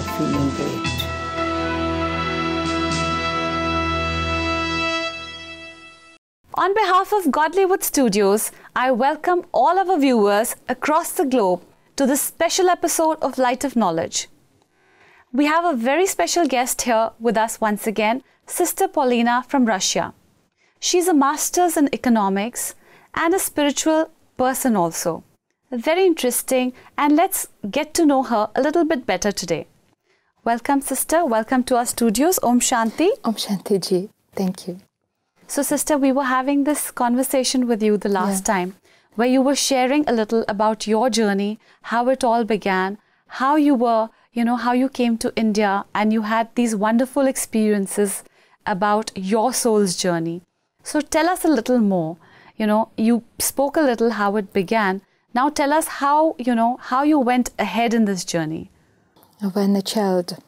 start feeling great. On behalf of Godlywood Studios, I welcome all our viewers across the globe to this special episode of Light of Knowledge. We have a very special guest here with us once again, Sister Polina from Russia. She's a master's in economics and a spiritual person also. Very interesting, and let's get to know her a little bit better today. Welcome, sister. Welcome to our studios. Om Shanti. Om Shanti Ji. Thank you. So, sister, we were having this conversation with you the last time, where you were sharing a little about your journey, how it all began, how you were, how you came to India, and you had these wonderful experiences about your soul's journey. So tell us a little more. You spoke a little how it began. Now tell us how you went ahead in this journey. When a child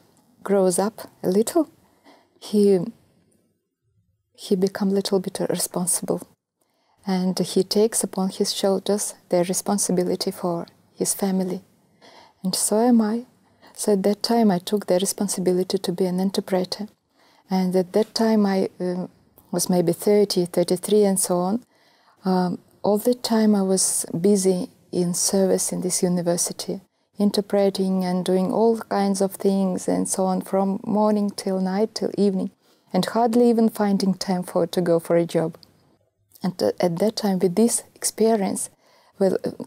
grows up a little, he becomes a little bit responsible. And he takes upon his shoulders the responsibility for his family. And so am I. So at that time I took the responsibility to be an interpreter. And at that time I was maybe 30, 33 and so on. All the time I was busy in service in this university, interpreting and doing all kinds of things and so on, from morning till night till evening, and hardly even finding time to go for a job. And at that time, with this experience,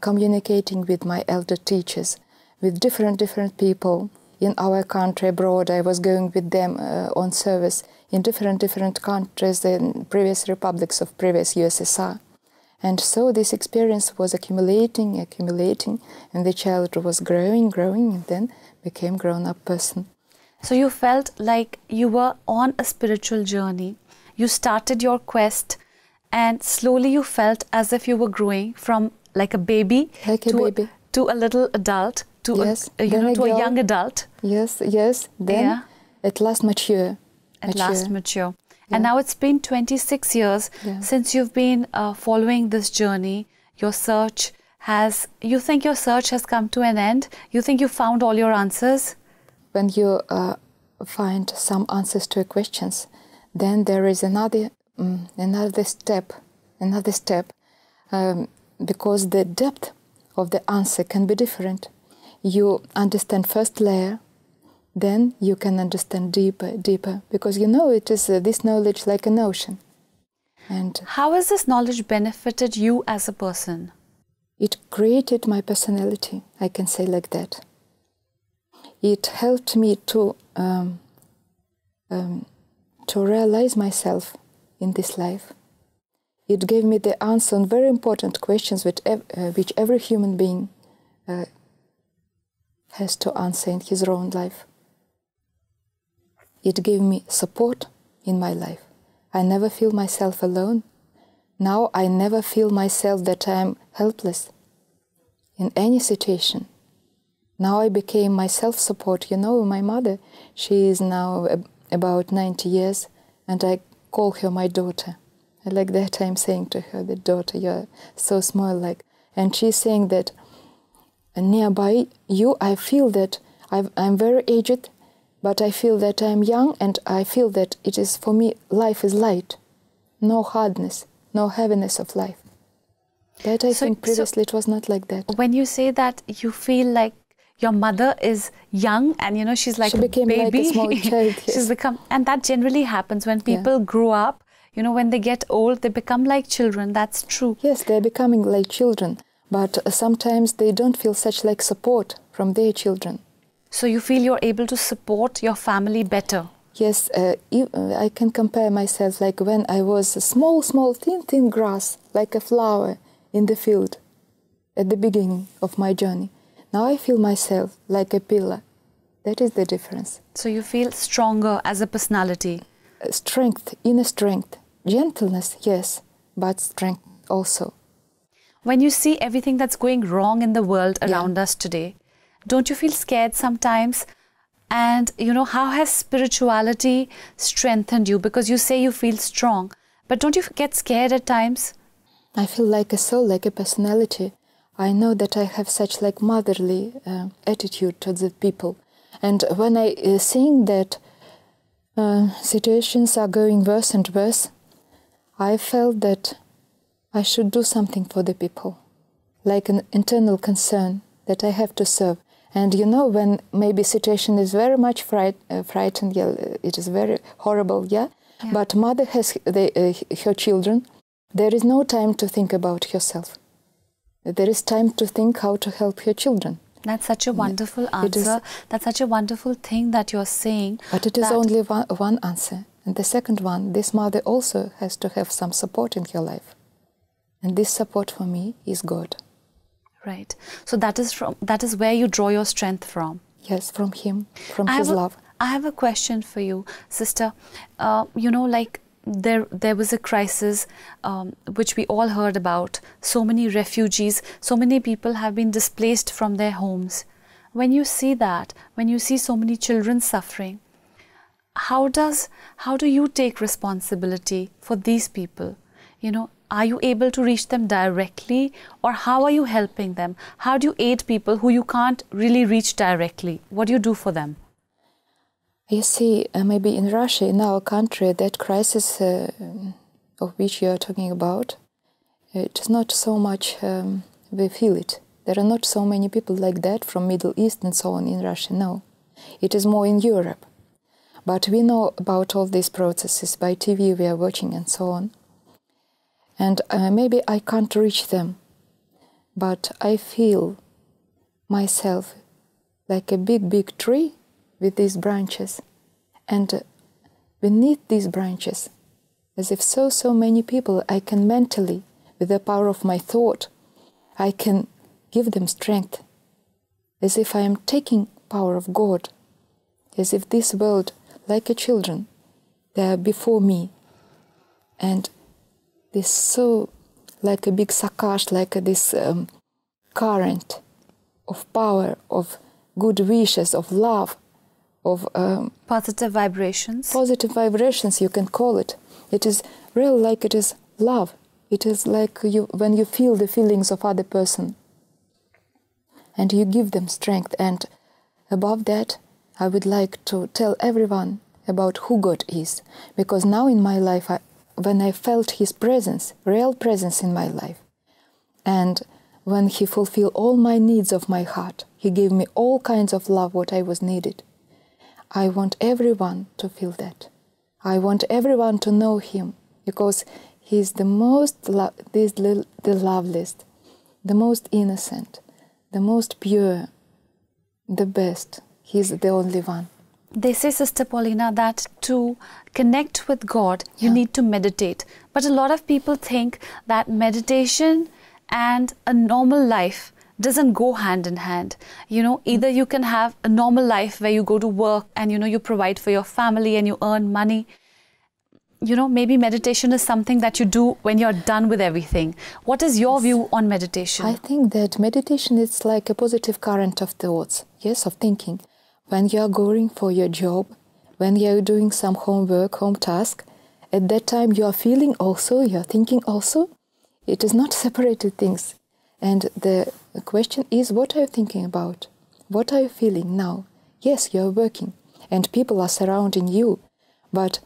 communicating with my elder teachers, with different people in our country, abroad, I was going with them on service in different countries, in previous republics of previous USSR. And so this experience was accumulating, and the child was growing, and then became grown-up person. So you felt like you were on a spiritual journey. You started your quest, and slowly you felt as if you were growing from like a baby, to a little adult, to a young adult. Yes. Then at last mature. And now it's been 26 years since you've been following this journey. You think your search has come to an end? You think you found all your answers? When you find some answers to your questions, then there is another step, because the depth of the answer can be different. You understand first layer, then you can understand deeper, because it is this knowledge like an ocean. And how has this knowledge benefited you as a person? It created my personality, I can say like that. It helped me to realize myself in this life. It gave me the answer on very important questions which every human being has to answer in his own life. It gave me support in my life. I never feel myself alone. Now I never feel myself that I am helpless in any situation. Now I became my self-support. My mother, she is now about 90 years, and I call her my daughter. Like that I'm saying to her, the daughter, you're so small, and she's saying that nearby you, I feel that I'm very aged, but I feel that I'm young, and I feel that it is, for me, life is light. No hardness, no heaviness of life. That I think previously it was not like that. When you say that you feel like your mother is young and she's like she became a baby. Like a small child. Yes. She's become, and that generally happens when people grow up. When they get old, they become like children. That's true. Yes, they're becoming like children, but sometimes they don't feel such like support from their children. So you feel you're able to support your family better? Yes, I can compare myself like when I was a small, thin grass, like a flower in the field at the beginning of my journey. Now I feel myself like a pillar. That is the difference. So you feel stronger as a personality? Strength, inner strength. Gentleness, yes, but strength also. When you see everything that's going wrong in the world around us today, don't you feel scared sometimes? And, how has spirituality strengthened you? Because you say you feel strong, but don't you get scared at times? I feel like a soul, like a personality. I know that I have such like motherly attitude towards the people. And when I seeing that situations are going worse and worse, I felt that I should do something for the people, like an internal concern that I have to serve. And you know, when maybe situation is very much frightened, yeah, it is very horrible, yeah? But mother has her children, there is no time to think about herself. There is time to think how to help her children. That's such a wonderful answer. That's such a wonderful thing that you're saying. But it is only one answer. And the second one, this mother also has to have some support in her life. And this support for me is God. Right. So that is where you draw your strength from. Yes, from Him, from His love. I have a question for you, sister. You know, like there was a crisis which we all heard about. So many refugees, so many people have been displaced from their homes. When you see that, when you see so many children suffering, how do you take responsibility for these people? You know, are you able to reach them directly, or how are you helping them? How do you aid people who you can't really reach directly? What do you do for them? You see, maybe in Russia, in our country, that crisis of which you are talking about, it is not so much we feel it. There are not so many people like that from Middle East and so on in Russia, no. It is more in Europe. But we know about all these processes by TV, we are watching and so on. And maybe I can't reach them, but I feel myself like a big, big tree with these branches. And beneath these branches, as if so many people, I can mentally, with the power of my thought, I can give them strength. As if I am taking power of God. As if this world, like a children, they are before me. And this so, like a big sakash, like this current of power, of good wishes, of love, of positive vibrations. Positive vibrations, you can call it. It is real, like it is love. It is like when you feel the feelings of other person, and you give them strength. And above that, I would like to tell everyone about who God is, because now in my life, when I felt His presence, real presence in my life, and when He fulfilled all my needs of my heart, He gave me all kinds of love what I was needed. I want everyone to feel that. I want everyone to know Him, because He is the most, the loveliest, the most innocent, the most pure, the best. He is the only one. They say, Sister Polina, that to connect with God, you need to meditate. But a lot of people think that meditation and a normal life doesn't go hand in hand. You know, either you can have a normal life where you go to work and, you know, you provide for your family and you earn money. You know, maybe meditation is something that you do when you're done with everything. What is your view on meditation? I think that meditation is like a positive current of thoughts, yes, of thinking. When you are going for your job, when you are doing some homework, home task, at that time you are feeling also, you are thinking also. It is not separated things. And the question is, what are you thinking about? What are you feeling now? Yes, you are working and people are surrounding you, but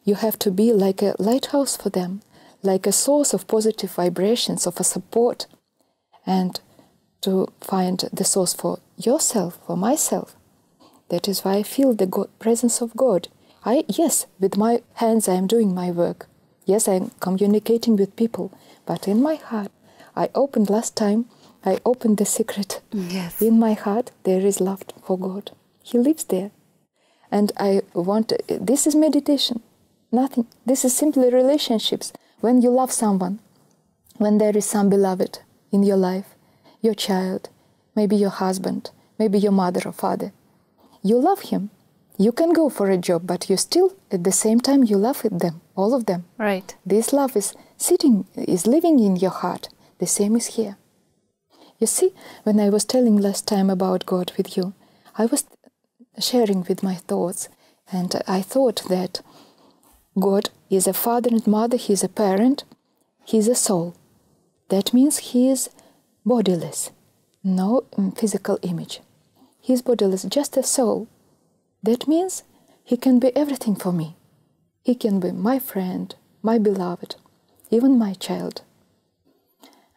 you have to be like a lighthouse for them, like a source of positive vibrations, of a support, and to find the source for yourself, for myself. That is why I feel the presence of God. Yes, with my hands I am doing my work. Yes, I am communicating with people, but in my heart, I opened the secret. Yes. In my heart, there is love for God. He lives there. And this is meditation. Nothing. This is simply relationships. When you love someone, when there is some beloved in your life, your child, maybe your husband, maybe your mother or father, you love him. You can go for a job, but you still, at the same time, you love them, all of them. Right. This love is living in your heart. The same is here. You see, when I was telling last time about God with you, I was sharing with my thoughts, and I thought that God is a father and mother, He is a parent, He is a soul. That means He is bodiless, no physical image. he is bodiless, just a soul. That means he can be everything for me. He can be my friend, my beloved, even my child.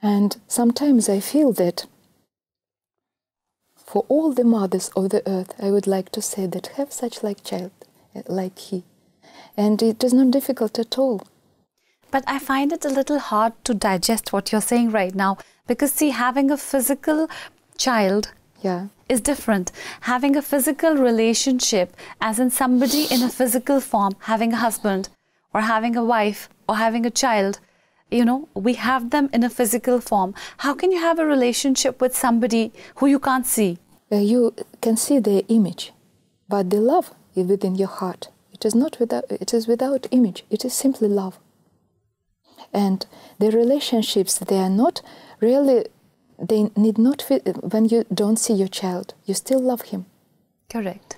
And sometimes I feel that for all the mothers of the earth, I would like to say that have such like child, like he. And it is not difficult at all. But I find it a little hard to digest what you're saying right now, because see, having a physical child is different. Having a physical relationship, as in somebody in a physical form, having a husband or having a wife or having a child, you know, we have them in a physical form. How can you have a relationship with somebody who you can't see? You can see their image, but the love is within your heart. It is not without. It is without image. It is simply love. And the relationships, they are not really. They need not. When you don't see your child, you still love him. Correct.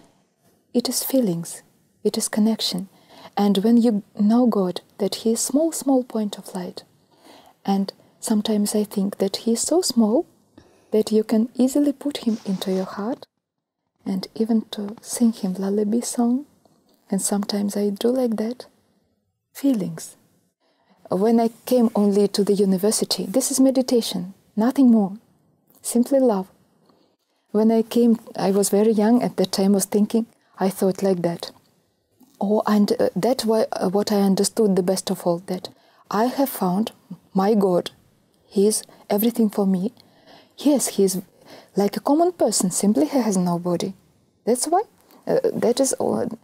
It is feelings. It is connection. And when you know God, that He is small point of light, and sometimes I think that He is so small that you can easily put Him into your heart, and even to sing Him lullaby song, and sometimes I do like that. Feelings. When I came only to the university, this is meditation, nothing more, simply love. When I came, I was very young at that time, was thinking, I thought like that. Oh, and that's what I understood the best of all, that I have found my God. He is everything for me. Yes, He is like a common person, simply He has no body. That's why, that is all.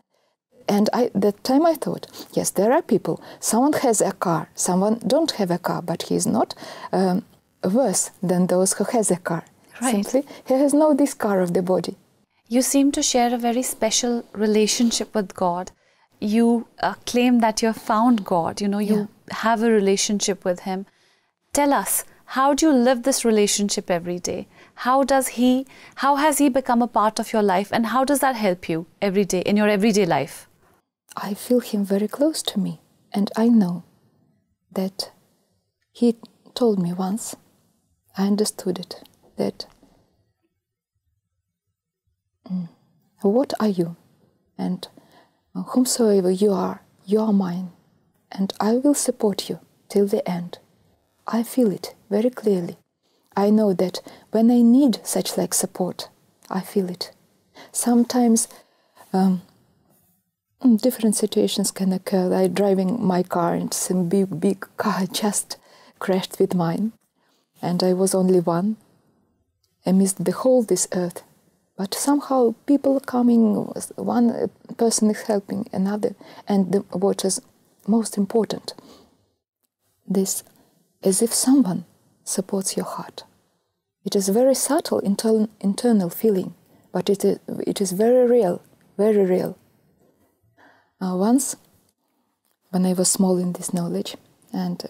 And that time I thought, yes, there are people, someone has a car, someone don't have a car, but he is not worse than those who has a car. Right. Simply, he has no this car of the body. You seem to share a very special relationship with God. You claim that you have found God, you know, you have a relationship with Him. Tell us, how do you live this relationship every day? How has He become a part of your life, and how does that help you every day, in your everyday life? I feel Him very close to me, and I know that He told me once, I understood it, that what are you? And whomsoever you are mine, and I will support you till the end. I feel it very clearly. I know that when I need such like support, I feel it. Sometimes different situations can occur, like driving my car and some big car just crashed with mine, and I was only one amidst the whole this earth. But somehow people coming, one person is helping another, and what is most important, this, as if someone supports your heart. It is very subtle internal feeling, but it is very real, very real. Once, when I was small in this knowledge, and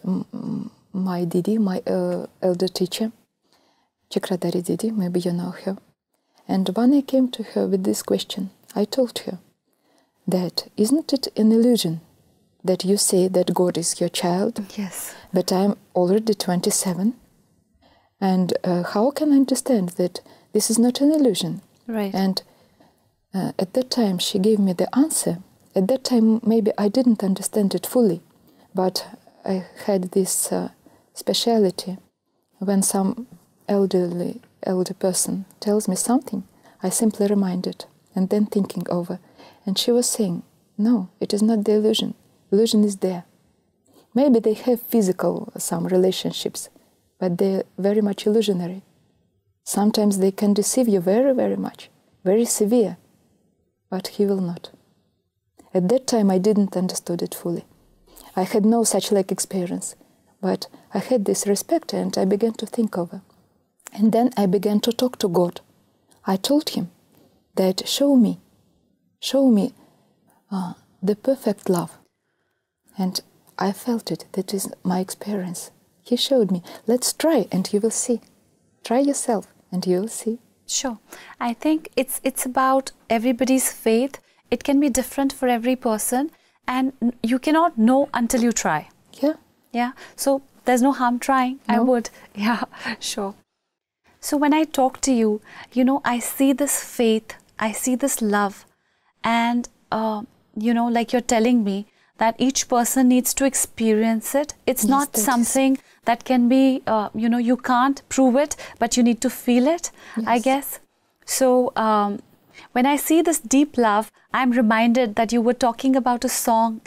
my Didi, my elder teacher, Chakradari Didi, maybe you know her, and when I came to her with this question, I told her that isn't it an illusion that you say that God is your child? Yes. But I'm already 27, and how can I understand that this is not an illusion? Right. And at that time she gave me the answer. At that time maybe I didn't understand it fully, but I had this speciality. When some elder person tells me something, I simply remind it and then thinking over. And she was saying, no, it is not the illusion. Illusion is there. Maybe they have physical some relationships, but they're very much illusionary. Sometimes they can deceive you very, very much, very severe, but He will not. At that time I didn't understood it fully. I had no such like experience, but I had this respect, and I began to think over. And then I began to talk to God. I told Him that show me the perfect love. And I felt it. That is my experience. He showed me, let's try and you will see. Try yourself and you will see. Sure. I think it's about everybody's faith. It can be different for every person, and you cannot know until you try. Yeah. Yeah. So there's no harm trying. No. I would. Yeah, sure. So when I talk to you, I see this faith, I see this love, and, like you're telling me that each person needs to experience it. It's not something that can be, you can't prove it, but you need to feel it, I guess. So when I see this deep love, I'm reminded that you were talking about a song,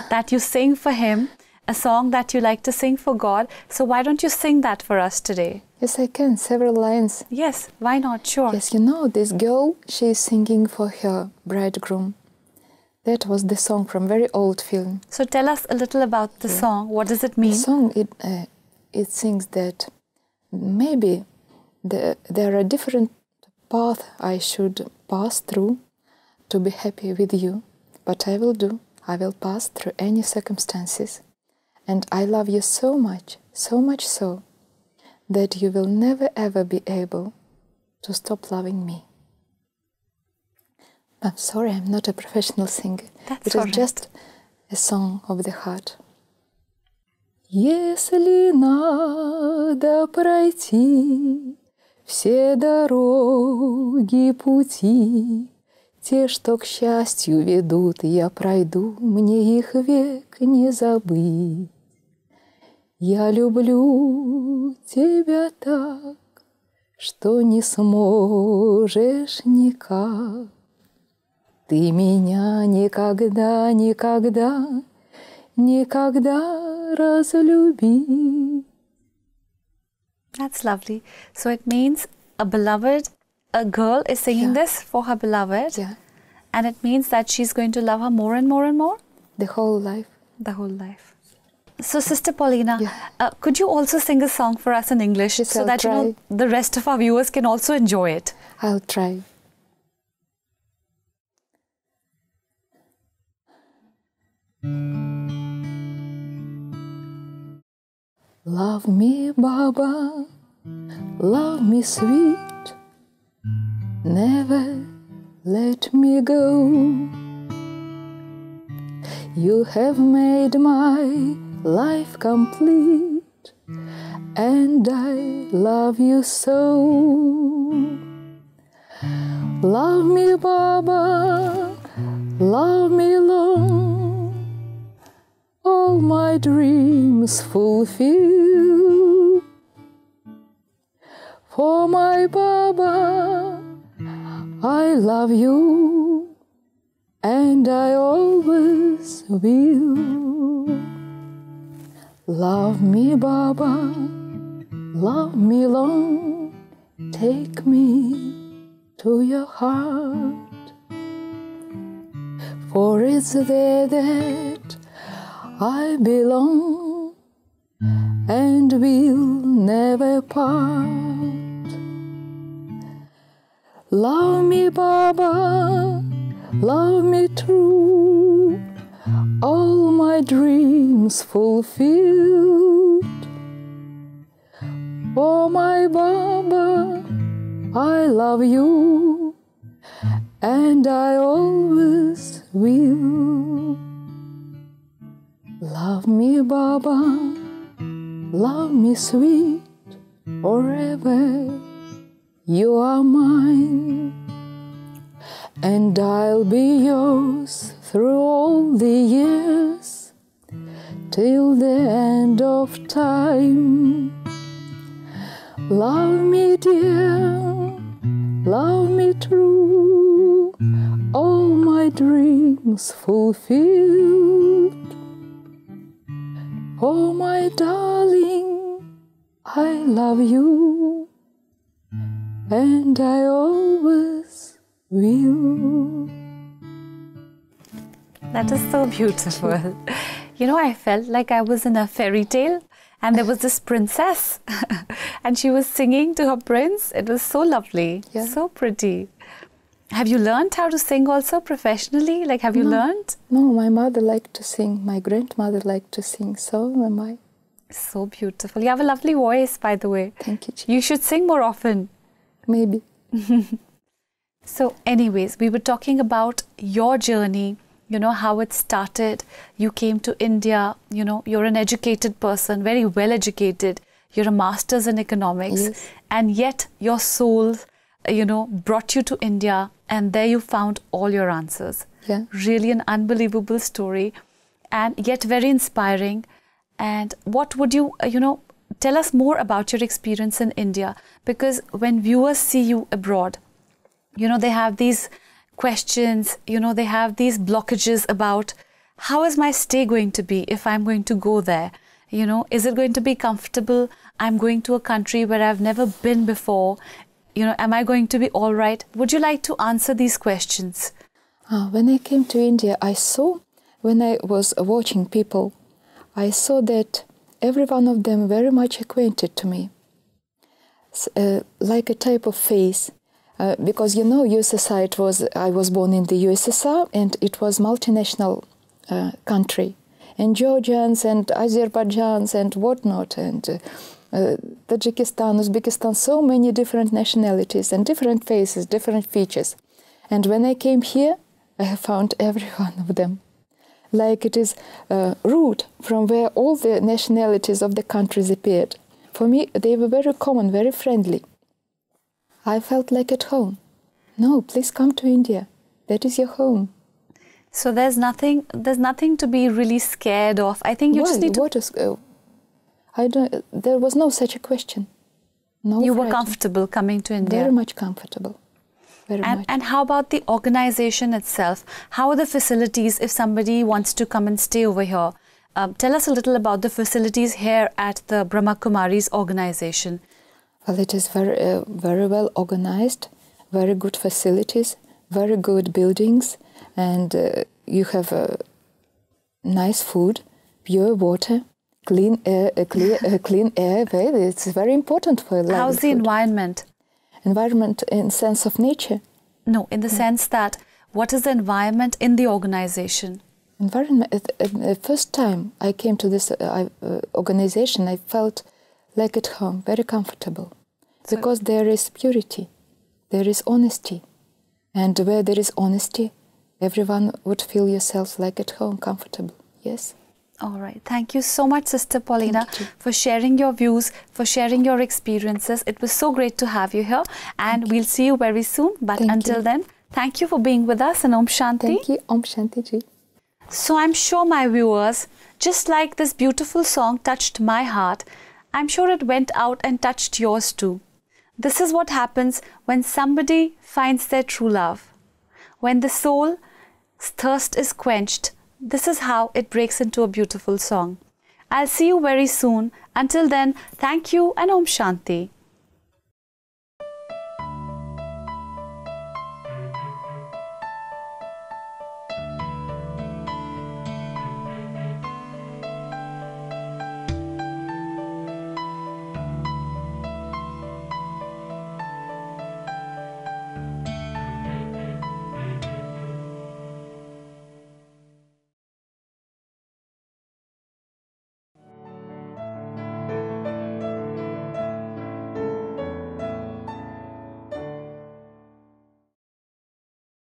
that you sing for him, a song that you like to sing for God. So why don't you sing that for us today? Yes, I can. Several lines. Yes, why not? Sure. Yes, this girl, she is singing for her bridegroom. That was the song from very old film. So tell us a little about the song. What does it mean? The song, it sings that maybe there are different paths I should pass through to be happy with you. But I will pass through any circumstances. And I love you so much so, that you will never ever be able to stop loving me. I'm sorry, I'm not a professional singer. It is just a song of the heart. Если надо пройти все дороги, пути, те, что к счастью ведут, я пройду, мне их век не забыть. Я люблю тебя так, что не сможешь никак. Ты меня никогда, никогда, никогда разлюби. That's lovely. So it means a girl is singing this for her beloved. Yeah. And it means that she's going to love her more and more and more? The whole life. The whole life. So Sister Polina, could you also sing a song for us in English so that the rest of our viewers can also enjoy it? I'll try. Love me, Baba, love me sweet, never let me go. You have made my life complete, and I love you so. Love me, Baba, love me long, all my dreams fulfill. For my Baba, I love you, and I always will. Love me, Baba, love me long, take me to your heart. For it's there that I belong, and will never part. Love me, Baba, love me true, all my dreams fulfilled. For my Baba, I love you, and I always will. Love me, Baba, love me sweet, forever you are mine, and I'll be yours through all the years, till the end of time. Love me, dear, love me true, all my dreams fulfilled. Oh, my darling, I love you, and I always will. That is so beautiful. I felt like I was in a fairy tale, and there was this princess, and she was singing to her prince. It was so lovely, so pretty. Have you learned how to sing also professionally? Like, have you learned? No, my mother liked to sing. My grandmother liked to sing. So am I. So beautiful. You have a lovely voice, by the way. Thank you, Chief. You should sing more often. Maybe. So anyways, we were talking about your journey, how it started. You came to India, you're an educated person, very well educated. you're a master's in economics, Yes. and yet your soul, brought you to India, and there you found all your answers. Yeah. Really an unbelievable story, and yet very inspiring. And what would you, tell us more about your experience in India? Because when viewers see you abroad, they have these questions, they have these blockages about how is my stay going to be if I'm going to go there? Is it going to be comfortable? I'm going to a country where I've never been before. Am I going to be all right? Would you like to answer these questions? When I came to India, I saw, when I was watching people, I saw that every one of them very much acquainted to me, like a type of face. Because USSR, I was born in the USSR, and it was multinational country, and Georgians and Azerbaijans and whatnot, and Tajikistan, Uzbekistan, so many different nationalities and different faces, different features. And when I came here, I have found every one of them. Like it is a root from where all the nationalities of the countries appeared. For me, they were very common, very friendly. I felt like at home. No, please come to India. That is your home. So there's nothing to be really scared of. I think you just need to... There was no such a question. No. You were comfortable coming to India? Very much comfortable. Very much. And how about the organization itself? How are the facilities if somebody wants to come and stay over here? Tell us a little about the facilities here at the Brahma Kumaris organization. Well, it is very well organized, very good facilities, very good buildings, and you have nice food, pure water, clean air. Clean air. It's very important for livelihood. How's the environment? Environment in sense of nature? No, in the sense that what is the environment in the organization? Environment. The first time I came to this organization, I felt like at home, very comfortable, because there is purity, there is honesty, and where there is honesty, everyone would feel yourself like at home, comfortable. Yes. All right. Thank you so much, Sister Polina, for sharing your views, for sharing your experiences. It was so great to have you here, and we'll see you very soon. But until then, thank you for being with us, and Om Shanti. Thank you. Om Shanti Ji. So I'm sure my viewers, just like this beautiful song touched my heart, I'm sure it went out and touched yours too. This is what happens when somebody finds their true love. When the soul's thirst is quenched, this is how it breaks into a beautiful song. I'll see you very soon. Until then, thank you and Om Shanti.